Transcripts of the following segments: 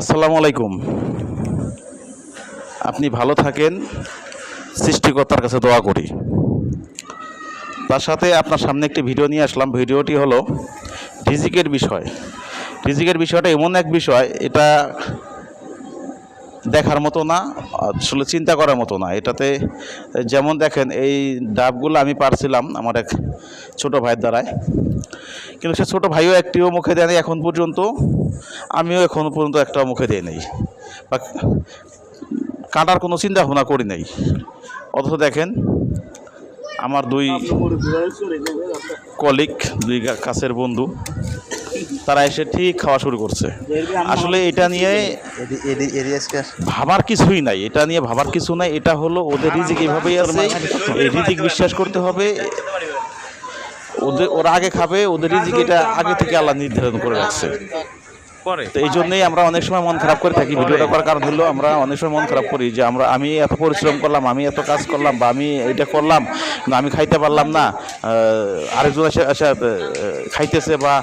আসসালামু আলাইকুম। আপনি ভালো থাকেন, সৃষ্টিকর্তার কাছে দোয়া করি। তার সাথে আপনার সামনে একটি ভিডিও নিয়ে আসলাম। ভিডিওটি হলো রিজিকের বিষয়। রিজিকের বিষয়টা এমন এক বিষয়, এটা দেখার মতো না, আসলে চিন্তা করার মতো না। এটাতে যেমন দেখেন, এই ডাবগুলো আমি পারছিলাম আমার এক ছোট ভাইয়ের দ্বারায়, কিন্তু সে ছোটো ভাইও একটিও মুখে দেয়নি এখন পর্যন্ত, আমিও এখন পর্যন্ত একটাও মুখে দিই নাই বা কাটার কোনো চিন্তা ভাবনা করি নাই। অথচ দেখেন, আমার দুই কলিগ, দুই কাছের বন্ধু, তারা এসে ঠিক খাওয়া শুরু করছে। আসলে এটা নিয়ে ভাবার কিছুই নাই, এটা নিয়ে ভাবার কিছু নাই। এটা হলো ওদের রিজিক এভাবেই আছে, এই রিজিক বিশ্বাস করতে হবে। ওরা আগে খাবে, ওদের রিজিক এটা আগে থেকে আল্লাহ নির্ধারণ করে রাখছে। তো এই জন্যই আমরা অনেক সময় মন খারাপ করে থাকি। ভিডিওটা করার কারণ হলো আমরা অনেক সময় মন খারাপ করি যে আমি এত পরিশ্রম করলাম, আমি এত কাজ করলাম, বা আমি এটা করলাম, কিন্তু আমি খাইতে পারলাম না, আরেকজন এসে খাইতেছে বা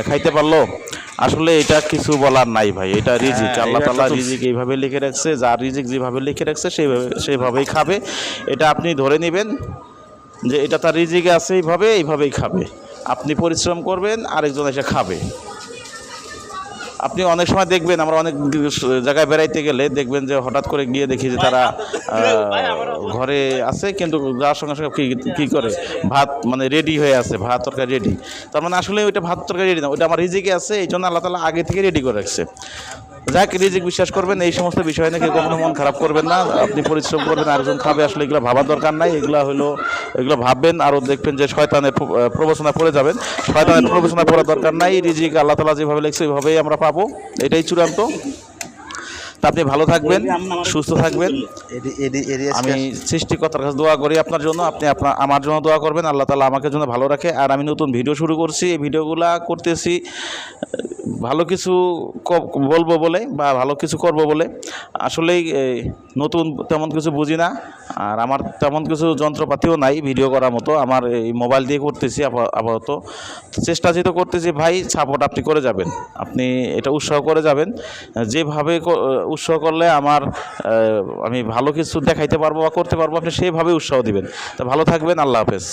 খাইতে পারলো। আসলে এটা কিছু বলার নাই ভাই, এটা রিজিক, আল্লাহ তাআলা রিজিক এইভাবে লিখে রাখছে। যার রিজিক যেভাবে লিখে রাখছে সেইভাবেই খাবে। এটা আপনি ধরে নেবেন যে এটা তার রিজিকে আছে, এইভাবেই খাবে। আপনি পরিশ্রম করবেন, আরেকজন এসে খাবে। আপনি অনেক সময় দেখবেন, আমরা অনেক জায়গায় বেড়াইতে গেলে দেখবেন যে হঠাৎ করে গিয়ে দেখি যে তারা ঘরে আছে, কিন্তু যাওয়ার সঙ্গে সঙ্গে কী করে ভাত মানে রেডি হয়ে আছে, ভাত তরকারি রেডি। তার মানে আসলে ওইটা ভাত তরকারি রেডি না, ওইটা আমার রিজিকে আছে, এই জন্য আল্লাহ তাআলা আগে থেকে রেডি করে রাখছে। যাক, রিজিক বিশ্বাস করবেন, এই সমস্ত বিষয় নিয়ে কখনো মন খারাপ করবেন না। আপনি পরিশ্রম করবেন, আরেকজন খাবে, আসলে এগুলো ভাবার দরকার নাই। এগুলো ভাববেন, আরও দেখবেন যে শয়তানের প্রবচনায় পড়ে যাবেন। শয়তানের প্রবচনায় পড়ার দরকার নাই। রিজিক আল্লাহ তাআলা যেভাবে লিখছে ওইভাবেই আমরা পাবো, এটাই চূড়ান্ত। তা আপনি ভালো থাকবেন, সুস্থ থাকবেন। আমি সৃষ্টিকর্তার কাছে দোয়া করি আপনার জন্য, আপনি আমার জন্য দোয়া করবেন, আল্লাহ তাআলা আমাকে জন্য ভালো রাখে। আর আমি নতুন ভিডিও শুরু করছি, এই ভিডিওগুলো করতেছি ভালো কিছু বলবো বলে বা ভালো কিছু করব বলে। আসলেই নতুন তেমন কিছু বুঝি না, আর আমার তেমন কিছু যন্ত্রপাতিও নাই ভিডিও করার মতো। আমার এই মোবাইল দিয়ে করতেছি আপাতত। চেষ্টা যেহেতু করতেছি ভাই, সাপোর্ট আপনি করে যাবেন, আপনি এটা উৎসাহ করে যাবেন। যেভাবে উৎসাহ করলে আমি ভালো কিছু দেখাইতে পারবো বা করতে পারবো, আপনি সেইভাবে উৎসাহ দিবেন। তা ভালো থাকবেন, আল্লাহ হাফেজ।